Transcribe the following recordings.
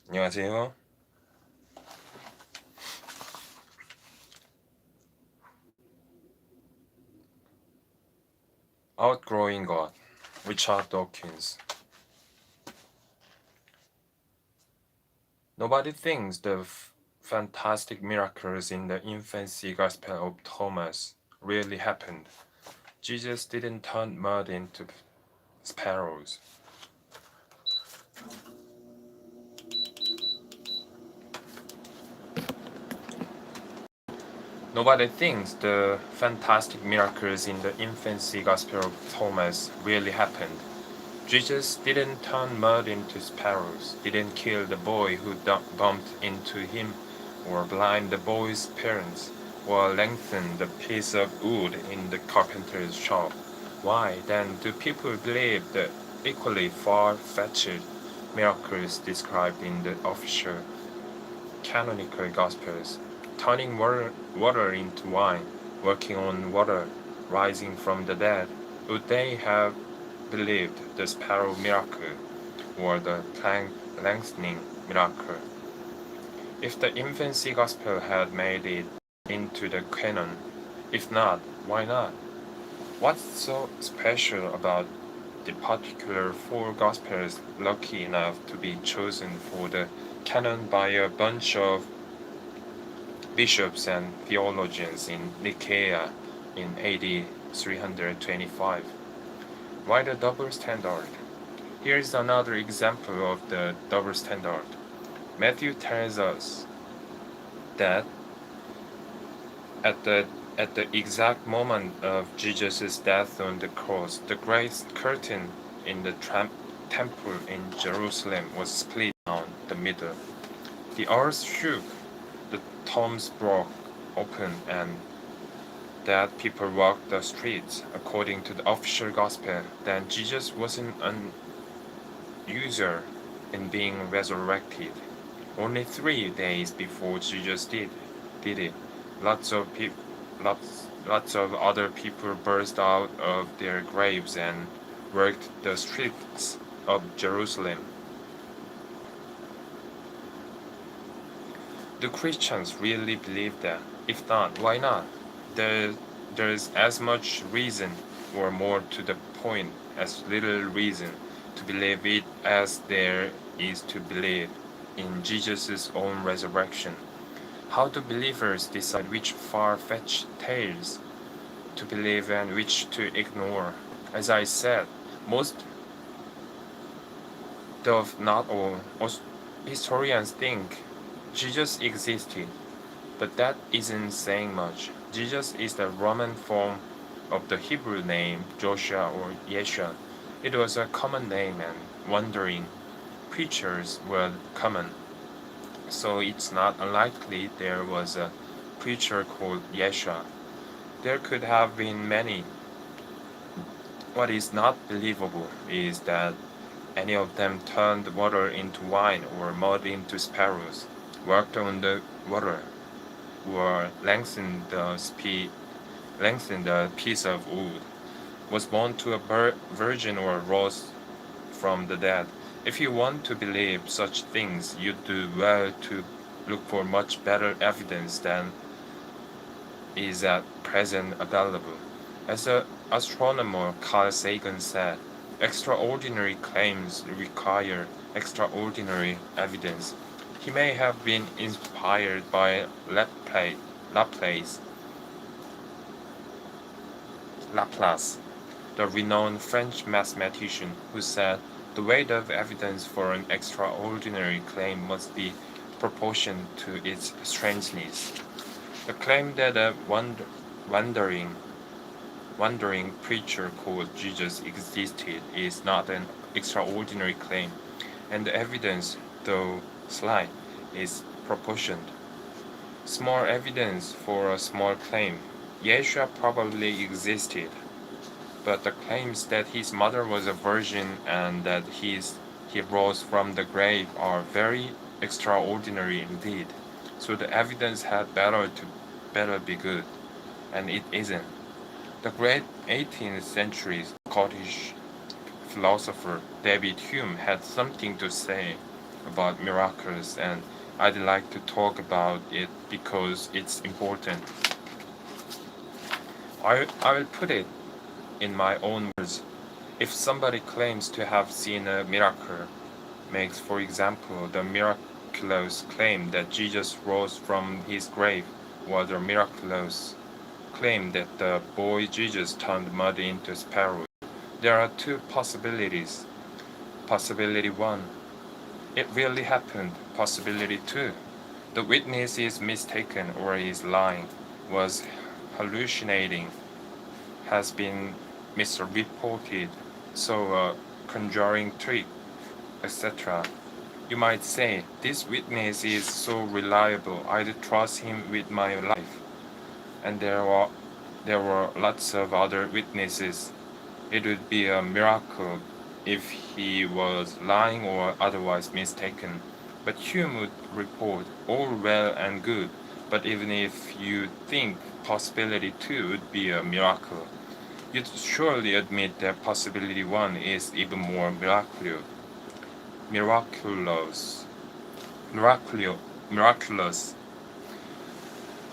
안녕하세요. Outgrowing God, Richard Dawkins. Nobody thinks the fantastic miracles in the infancy gospel of Thomas really happened. Jesus didn't turn mud into sparrows. Nobody thinks the fantastic miracles in the infancy gospel of Thomas really happened. Jesus didn't turn mud into sparrows, didn't kill the boy who bumped into him, or blind the boy's parents, or lengthen the piece of wood in the carpenter's shop. Why, then, do people believe the equally far-fetched miracles described in the official canonical Gospels? Turning water into wine, working on water, rising from the dead, would they have believed the sparrow miracle or the plank lengthening miracle? If the infancy gospel had made it into the canon, if not, why not? What's so special about the particular four gospels lucky enough to be chosen for the canon by a bunch of bishops and theologians in Nicaea in AD 325? Why the double standard? Here is another example of the double standard. Matthew tells us that at the exact moment of Jesus' death on the cross, the great curtain in the temple in Jerusalem was split down the middle. The earth shook, the tombs broke open, and that people walked the streets. According to the official gospel, then Jesus wasn't an user in being resurrected. Only 3 days before Jesus did it, lots of other people burst out of their graves and worked the streets of Jerusalem. Do Christians really believe that? If not, why not? There's as much reason, or more to the point, as little reason to believe it as there is to believe in Jesus' own resurrection. How do believers decide which far-fetched tales to believe and which to ignore? As I said, most, though not all, historians think Jesus existed, but that isn't saying much. Jesus is the Roman form of the Hebrew name Joshua or Yeshua. It was a common name and wandering preachers were common. So it's not unlikely there was a preacher called Yeshua. There could have been many. What is not believable is that any of them turned water into wine or mud into sparrows, worked on the water, or lengthened the piece of wood, was born to a virgin, or rose from the dead. If you want to believe such things, you do well to look for much better evidence than is at present available. As the astronomer Carl Sagan said, extraordinary claims require extraordinary evidence. He may have been inspired by Laplace, the renowned French mathematician, who said the weight of evidence for an extraordinary claim must be proportioned to its strangeness. The claim that a wandering preacher called Jesus existed is not an extraordinary claim, and the evidence, though slight, is proportioned. Small evidence for a small claim. Yeshua probably existed, but the claims that his mother was a virgin and that he rose from the grave are very extraordinary indeed. So the evidence had better be good, and it isn't. The great 18th century Scottish philosopher David Hume had something to say. about miracles, and I'd like to talk about it because it's important. I will put it in my own words. If somebody claims to have seen a miracle, makes, for example, the miraculous claim that Jesus rose from his grave, or the miraculous claim that the boy Jesus turned mud into sparrows, there are two possibilities. Possibility 1, it really happened. Possibility 2, the witness is mistaken or is lying, was hallucinating, has been misreported, so a conjuring trick, etc. You might say, this witness is so reliable, I'd trust him with my life. And there were lots of other witnesses. It would be a miracle if he was lying or otherwise mistaken. But Hume would report, all well and good, but even if you think possibility 2 would be a miracle, you'd surely admit that possibility 1 is even more miraculous. Miraculous.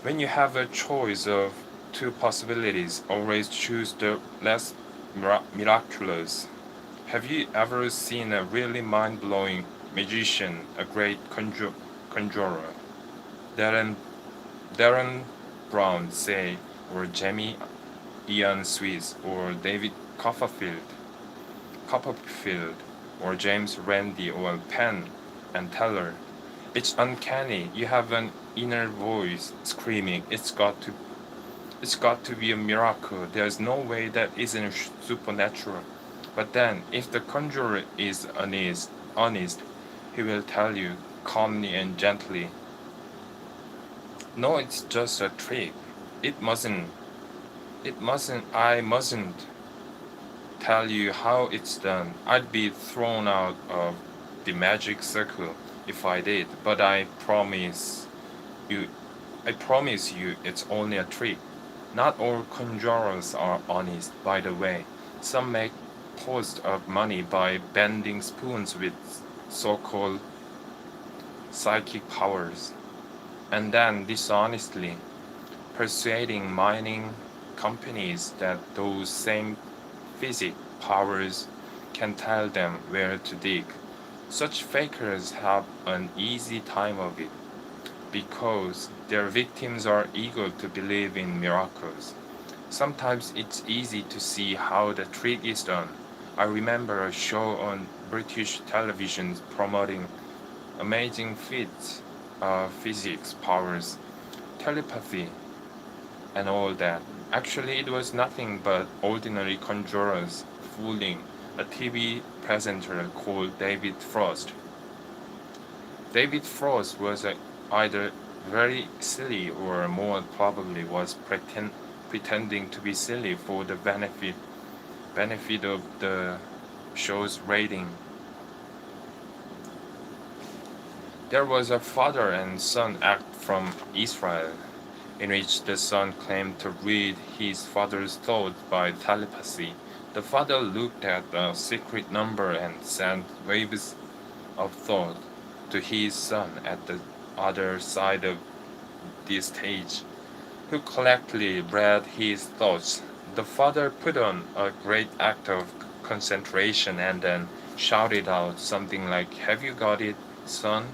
When you have a choice of two possibilities, always choose the less miraculous. Have you ever seen a really mind-blowing magician, a great conjurer? Darren, Darren Brown, say, or Jamie Ian Swiss, or David Copperfield, or James Randi, or Penn and Teller. It's uncanny. You have an inner voice screaming, it's got to be a miracle. There's no way that isn't supernatural. But then, if the conjurer is honest, he will tell you calmly and gently, no, it's just a trick. It mustn't, I mustn't tell you how it's done. I'd be thrown out of the magic circle if I did, but you, I promise you it's only a trick. Not all conjurers are honest, by the way. Some make post of money by bending spoons with so-called psychic powers, and then dishonestly persuading mining companies that those same physic powers can tell them where to dig. Such fakers have an easy time of it because their victims are eager to believe in miracles. Sometimes it's easy to see how the trick is done. I remember a show on British television promoting amazing feats of physics, powers, telepathy, and all that. Actually, it was nothing but ordinary conjurers fooling a TV presenter called David Frost. David Frost was either very silly or more probably was pretending to be silly for the benefit of the show's rating. There was a father and son act from Israel, in which the son claimed to read his father's thoughts by telepathy. The father looked at a secret number and sent waves of thought to his son at the other side of the stage, who correctly read his thoughts. The father put on a great act of concentration and then shouted out something like, "Have you got it, son?"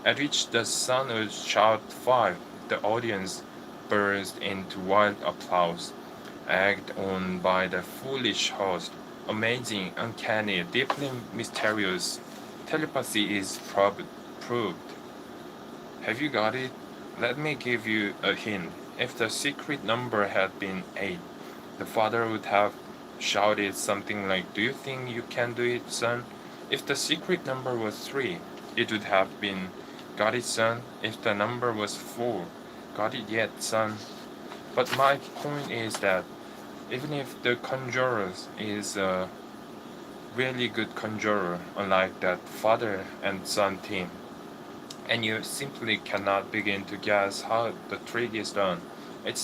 At which the son would shout 5. The audience burst into wild applause, egged on by the foolish host. Amazing, uncanny, deeply mysterious. Telepathy is proved. Have you got it? Let me give you a hint. If the secret number had been 8, the father would have shouted something like, "Do you think you can do it, son?" If the secret number was 3, it would have been, "Got it, son?" If the number was 4, "Got it yet, son?" But my point is that even if the conjurer is a really good conjurer, unlike that father and son team, and you simply cannot begin to guess how the trick is done, it's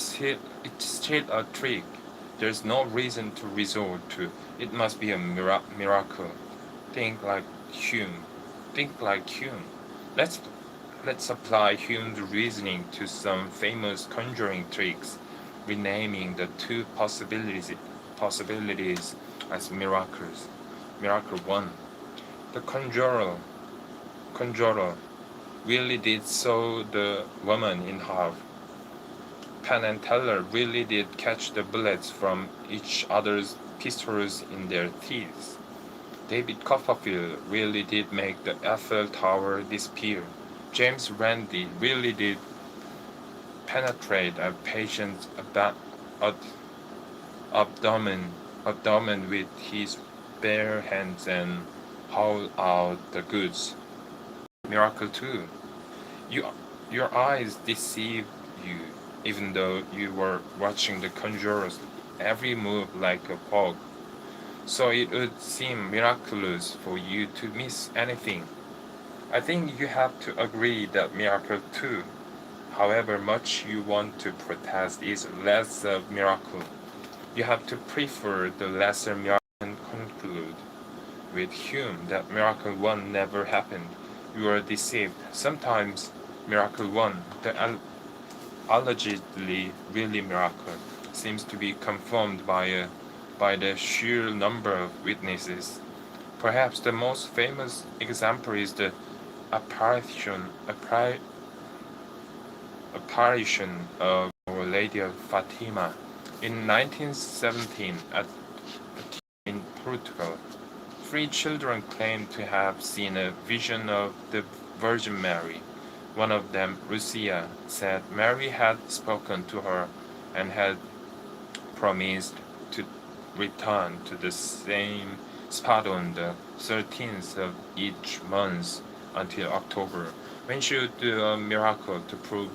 still a trick. There's no reason to resort to, it must be a miracle. Think like Hume. think like Hume. Let's let's apply Hume's reasoning to some famous conjuring tricks, renaming the two possibilities as miracles. Miracle 1. The conjurer really did sew the woman in half. Penn and Teller really did catch the bullets from each other's pistols in their teeth. David Copperfield really did make the Eiffel Tower disappear. James Randi really did penetrate a patient's abdomen, abdomen with his bare hands and haul out the goods. Miracle 2. You, your eyes deceive you, even though you were watching the conjurer's every move like a hawk. So it would seem miraculous for you to miss anything. I think you have to agree that Miracle 2, however much you want to protest, is less a miracle. You have to prefer the lesser miracle and conclude with Hume that Miracle 1 never happened. You are deceived. Sometimes Miracle 1, the allegedly really miracle, seems to be confirmed by the sheer number of witnesses. Perhaps the most famous example is the apparition, apparition of Our Lady of Fatima in 1917 in Portugal. Three children claimed to have seen a vision of the Virgin Mary. One of them, Lucia, said Mary had spoken to her and had promised to return to the same spot on the 13th of each month until October, when she would do a miracle to prove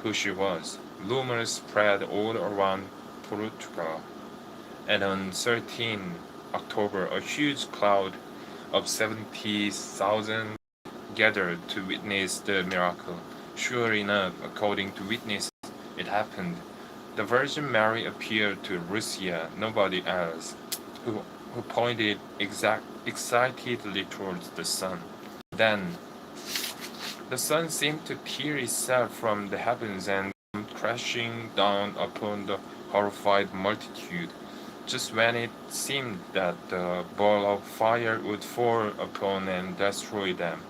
who she was. Rumors spread all around Portugal, and on 13 October, a huge crowd of 70,000 gathered to witness the miracle. Sure enough, according to witnesses, it happened. The Virgin Mary appeared to Lucia, nobody else, who pointed excitedly towards the sun. Then the sun seemed to tear itself from the heavens and come crashing down upon the horrified multitude. Just when it seemed that the ball of fire would fall upon and destroy them,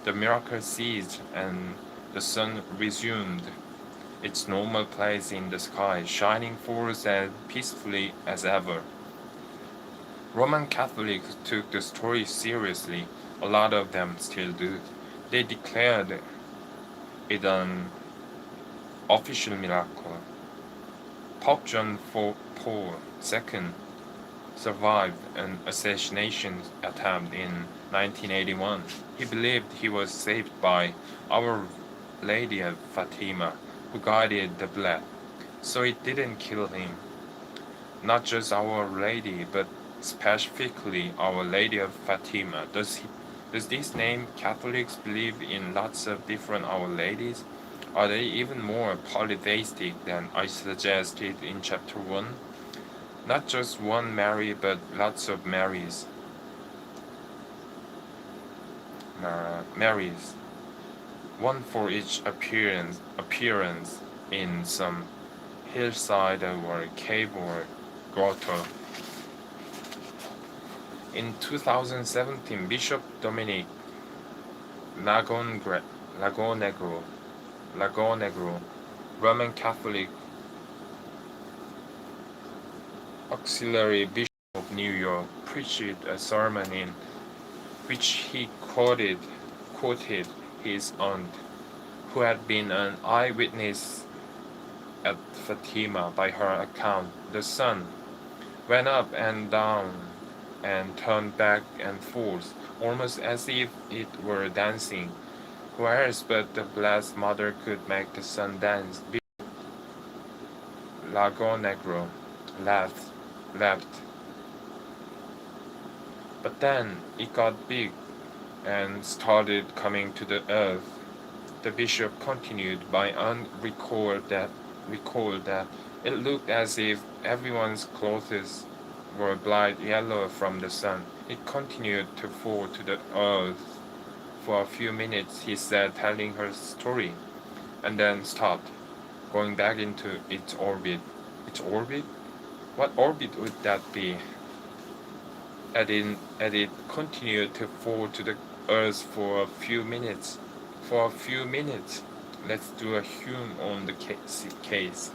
the miracle ceased and the sun resumed its normal place in the sky, shining forth as peacefully as ever. Roman Catholics took the story seriously. A lot of them still do. They declared it an official miracle. Pope John Paul II survived an assassination attempt in 1981. He believed he was saved by Our Lady of Fatima, who guided the blood, so it didn't kill him. Not just Our Lady, but specifically Our Lady of Fatima. Does this name Catholics believe in lots of different Our Ladies? Are they even more polytheistic than I suggested in chapter 1? Not just one Mary, but lots of Marys. Marys. One for each appearance in some hillside or cave or grotto. In 2017, Bishop Dominic Lagonegro, Roman Catholic Auxiliary Bishop of New York, preached a sermon in which he quoted his aunt, who had been an eyewitness at Fatima. By her account, the sun went up and down and turned back and forth, almost as if it were dancing. Who else but the Blessed Mother could make the sun dance? Bishop Lagonegro laughed. But then it got big and started coming to the earth. The bishop continued by recalled that it looked as if everyone's clothes were bright yellow from the sun. It continued to fall to the earth For a few minutes he sat telling her story, and then stopped, going back into its orbit. Its orbit? What orbit would that be? And it continued to fall to the earth for a few minutes. For a few minutes. Let's do a hum on the case.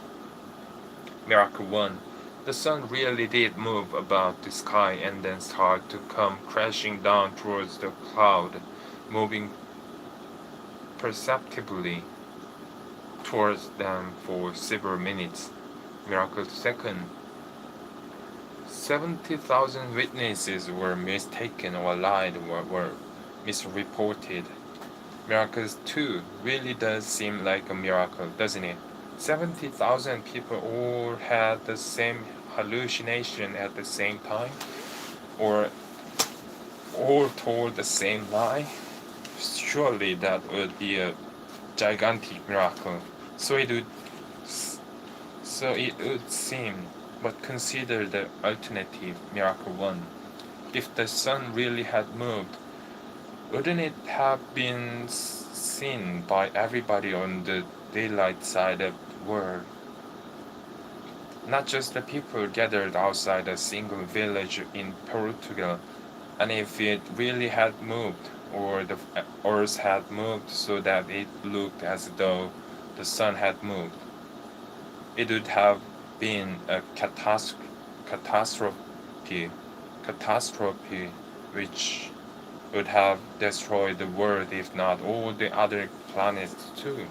Miracle 1. The sun really did move about the sky and then start to come crashing down towards the cloud, moving perceptibly towards them for several minutes. Miracle 2nd. 70,000 witnesses were mistaken or lied or were misreported. Miracles 2 really does seem like a miracle, doesn't it? 70,000 people all had the same hallucination at the same time? Or all told the same lie? Surely that would be a gigantic miracle. So it would seem, but consider the alternative, miracle 1. If the sun really had moved, wouldn't it have been seen by everybody on the daylight side of the world? Not just the people gathered outside a single village in Portugal. And if it really had moved, or the earth had moved so that it looked as though the sun had moved, it would have been a catastrophe which would have destroyed the world, if not all the other planets too,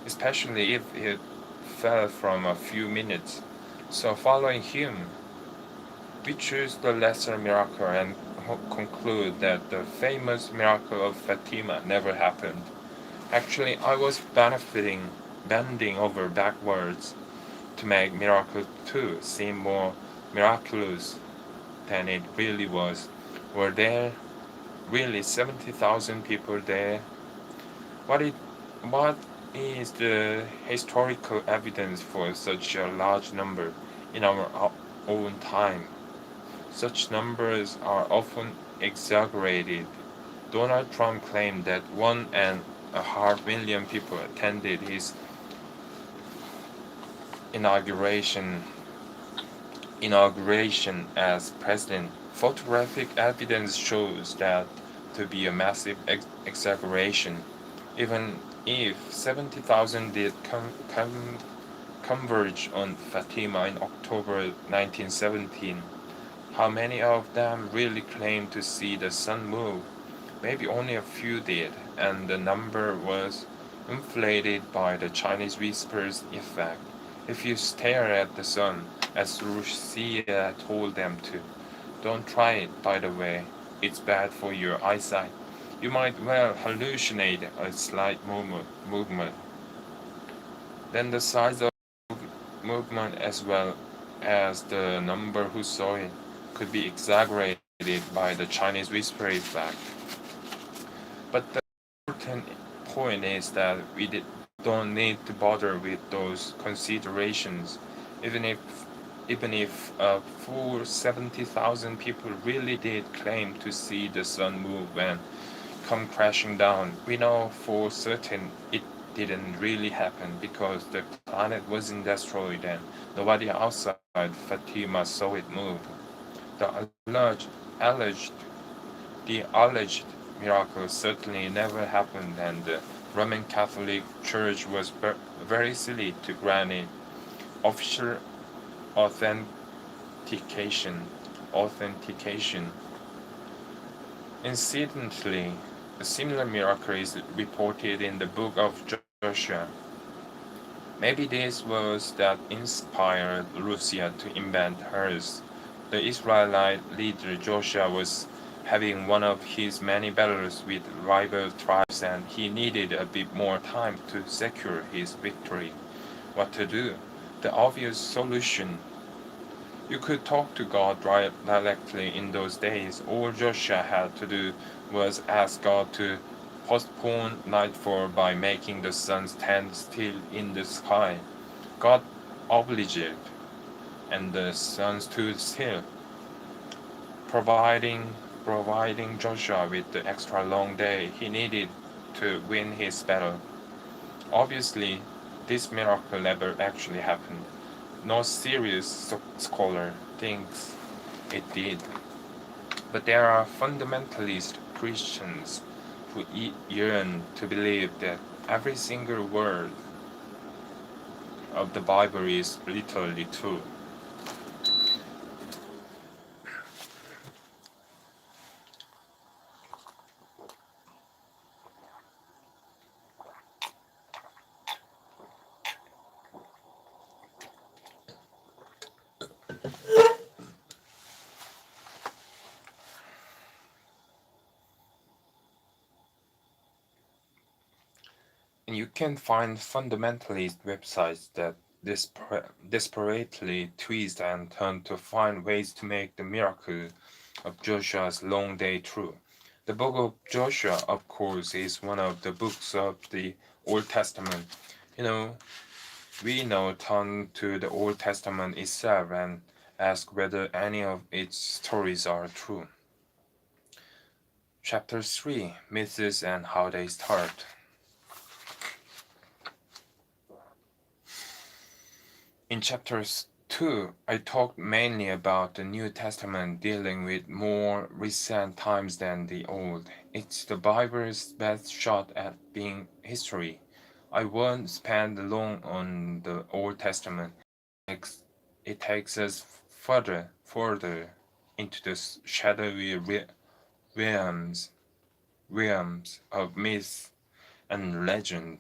especially if it fell from a few minutes. So following him, we choose the lesser miracle and conclude that the famous miracle of Fatima never happened. Actually, I was bending over backwards to make Miracle 2 seem more miraculous than it really was. Were there really 70,000 people there? What is the historical evidence for such a large number in our own time? Such numbers are often exaggerated. Donald Trump claimed that 1.5 million people attended his inauguration as president. Photographic evidence shows that to be a massive exaggeration. Even if 70,000 did converge on Fatima in October 1917, how many of them really claimed to see the sun move? Maybe only a few did, and the number was inflated by the Chinese whispers effect. If you stare at the sun, as Lucia told them to, don't try it, by the way, it's bad for your eyesight. You might well hallucinate a slight movement. Then the size of movement as well as the number who saw it could be exaggerated by the Chinese whisper effect. But the important point is that we don't need to bother with those considerations, even if a full 70,000 people really did claim to see the sun move and come crashing down. We know for certain it didn't really happen because the planet wasn't destroyed and nobody outside Fatima saw it move. The alleged the alleged miracle certainly never happened, and the Roman Catholic Church was very silly to grant it official authentication. Incidentally, a similar miracle is reported in the book of Joshua. Maybe this was that inspired Lucia to invent hers. The Israelite leader Joshua was having one of his many battles with rival tribes, and he needed a bit more time to secure his victory. What to do? The obvious solution. You could talk to God directly in those days. All Joshua had to do was ask God to postpone nightfall by making the sun stand still in the sky. God obliged, and the sun stood still, providing providing Joshua with the extra long day he needed to win his battle. Obviously, this miracle never actually happened. No serious scholar thinks it did. But there are fundamentalist Christians who yearn to believe that every single word of the Bible is literally true. And you can find fundamentalist websites that desperately twist and turn to find ways to make the miracle of Joshua's long day true. The book of Joshua, of course, is one of the books of the Old Testament. You know, we now turn to the Old Testament itself and ask whether any of its stories are true. Chapter 3, Myths and How They Start. In chapters 2, I talked mainly about the New Testament dealing with more recent times than the Old. It's the Bible's best shot at being history. I won't spend long on the Old Testament. It takes us further into the shadowy realms, realms of myth and legend.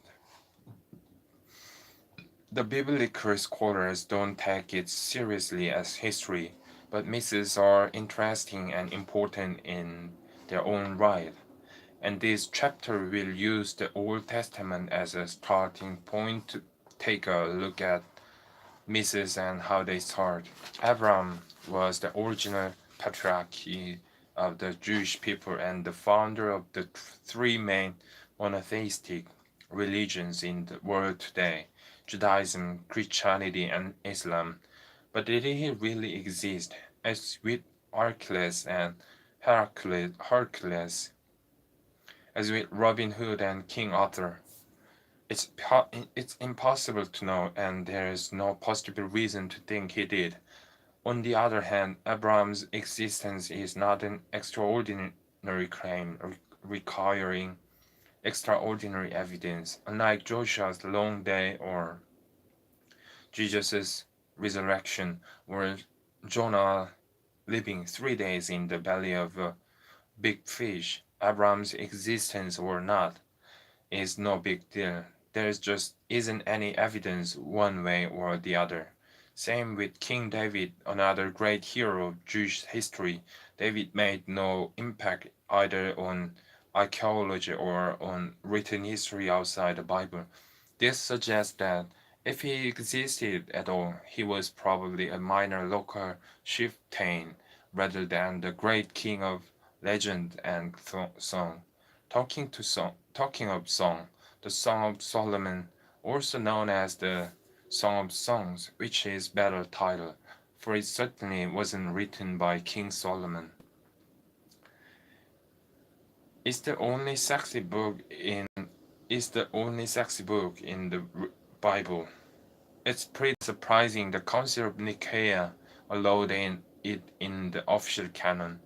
The biblical scholars don't take it seriously as history, but myths are interesting and important in their own right. And this chapter will use the Old Testament as a starting point to take a look at myths and how they start. Abraham was the original patriarch of the Jewish people and the founder of the three main monotheistic religions in the world today: Judaism, Christianity, and Islam. But did he really exist? As with Hercules and Hercules, as with Robin Hood and King Arthur, it's impossible to know, and there is no possible reason to think he did. On the other hand, Abraham's existence is not an extraordinary claim requiring extraordinary evidence, unlike Joshua's long day or Jesus' resurrection, or Jonah living 3 days in the belly of a big fish. Abraham's existence or not is no big deal. There just isn't any evidence one way or the other. Same with King David, another great hero of Jewish history. David made no impact either on archaeology or on written history outside the Bible. This suggests that if he existed at all, he was probably a minor local chieftain rather than the great king of legend and song. Talking of song, the Song of Solomon, also known as the Song of Songs, which is better title, for it certainly wasn't written by King Solomon. It's the only sexy book in the Bible. It's pretty surprising the Council of Nicaea allowed it in the official canon.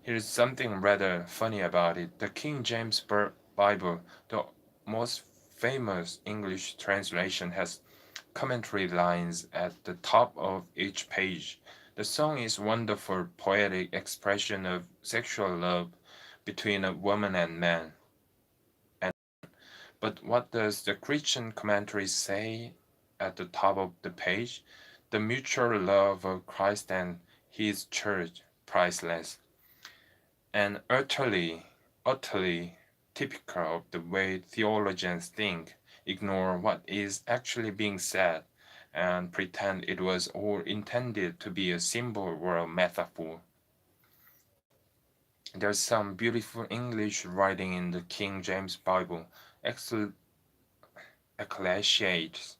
Here's something rather funny about it. The King James Bible, the most famous English translation, has commentary lines at the top of each page. The song is wonderful poetic expression of sexual love between a woman and man. But what does the Christian commentary say at the top of the page? The mutual love of Christ and his church, priceless. And utterly typical of the way theologians think, ignore what is actually being said and pretend it was all intended to be a symbol or a metaphor. There's some beautiful English writing in the King James Bible. Ecclesiastes,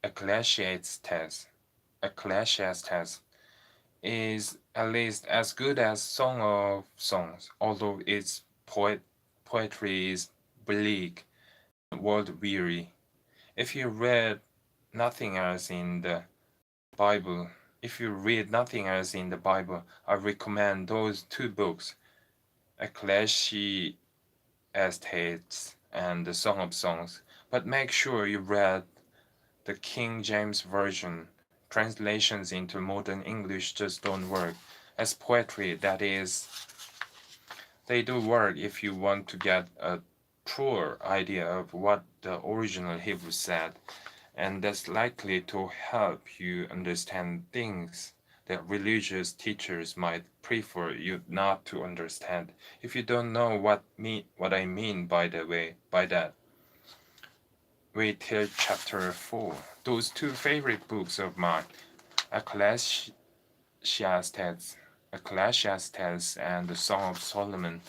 Ecclesiastes, Ecclesiastes is at least as good as Song of Songs, although its poetry is bleak, world weary. If you read nothing else in the Bible, if you read nothing else in the Bible, I recommend those two books, Ecclesiastes and the Song of Songs. But make sure you read the King James Version. Translations into modern English just don't work. As poetry, that is, they do work if you want to get a truer idea of what the original Hebrew said, and that's likely to help you understand things that religious teachers might prefer you not to understand. If you don't know what I mean by that, wait till chapter 4. Those two favorite books of mine, Ecclesiastes, Ecclesiastes and the Song of Solomon,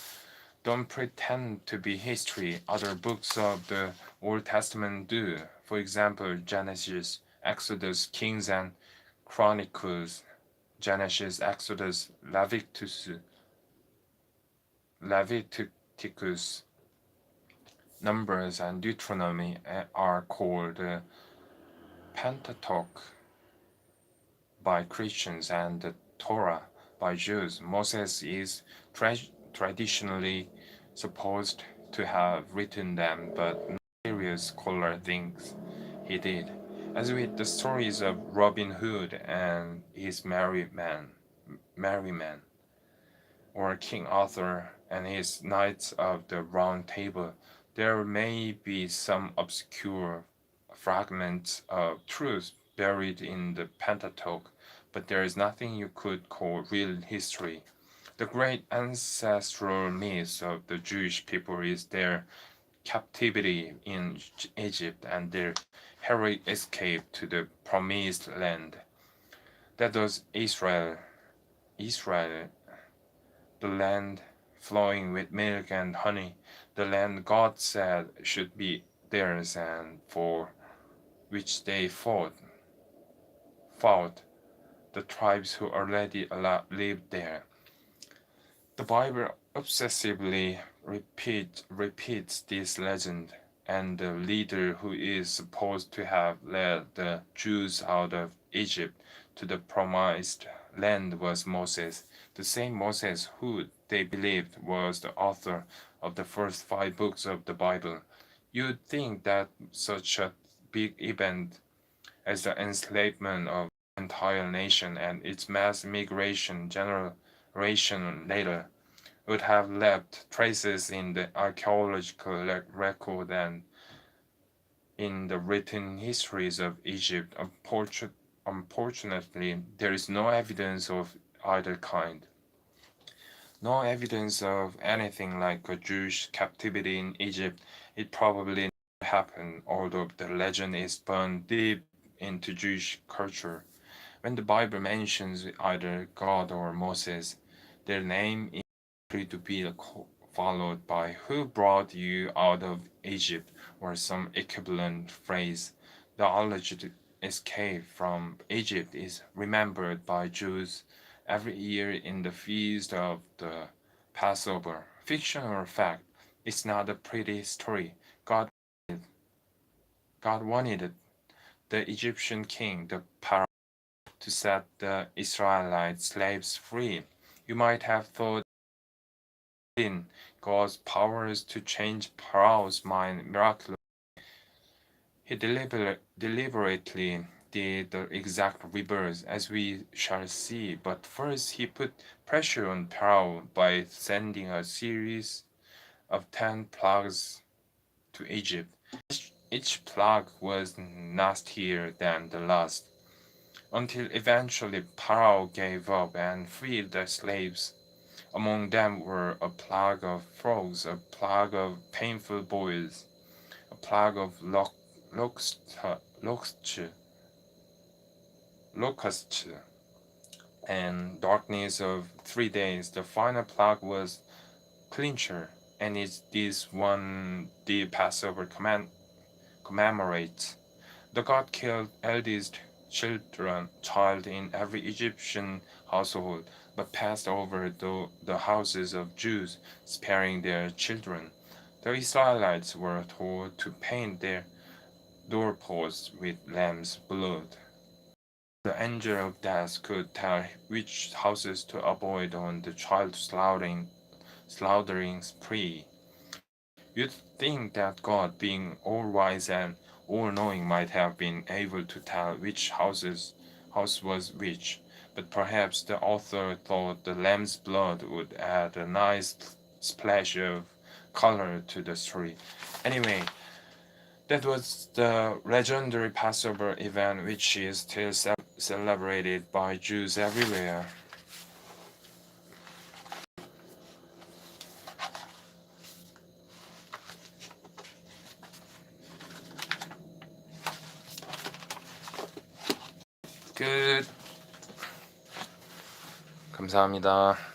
don't pretend to be history. Other books of the Old Testament do. For example, Genesis, Exodus, Kings and Chronicles, Genesis, Exodus, Leviticus, Numbers, and Deuteronomy are called Pentateuch by Christians and the Torah by Jews. Moses is traditionally supposed to have written them, but serious scholar thinks he did. As with the stories of Robin Hood and his merry men, or King Arthur and his Knights of the Round Table, there may be some obscure fragments of truth buried in the Pentateuch, but there is nothing you could call real history. The great ancestral myth of the Jewish people is their captivity in Egypt and their heroic escape to the promised land. That was Israel, the land flowing with milk and honey, the land God said should be theirs and for which they fought the tribes who already lived there. The Bible obsessively repeats this legend, and the leader who is supposed to have led the Jews out of Egypt to the promised land was Moses, the same Moses who they believed was the author of the first 5 books of the Bible. You'd think that such a big event as the enslavement of an entire nation and its mass migration generation later would have left traces in the archaeological record and in the written histories of Egypt. Unfortunately, there is no evidence of either kind. No evidence of anything like a Jewish captivity in Egypt. It probably never happened, although the legend is burned deep into Jewish culture. When the Bible mentions either God or Moses, their name is likely to be followed by "Who brought you out of Egypt?" or some equivalent phrase. The alleged escape from Egypt is remembered by Jews every year in the feast of the Passover. Fiction or fact, it's not a pretty story. God wanted the Egyptian king, the Pharaoh, to set the Israelite slaves free. You might have thought in God's powers to change Pharaoh's mind miraculously. He deliberately did the exact reverse, as we shall see. But first, he put pressure on Pharaoh by sending a series of 10 plagues to Egypt. Each plague was nastier than the last, until eventually Pharaoh gave up and freed the slaves. Among them were a plague of frogs, a plague of painful boils, a plague of locusts, and darkness of 3 days. The final plague was clincher, and it's this one the Passover commemorates. The God killed eldest child in every Egyptian household, but passed over the houses of Jews, sparing their children. The Israelites were told to paint their doorposts with lamb's blood. The angel of death could tell which houses to avoid on the child slaughtering spree. You'd think that God, being all-wise and all-knowing, might have been able to tell which house was which, but perhaps the author thought the lamb's blood would add a nice splash of color to the story. Anyway, that was the legendary Passover event, which is still celebrated by Jews everywhere. 끝. 감사합니다.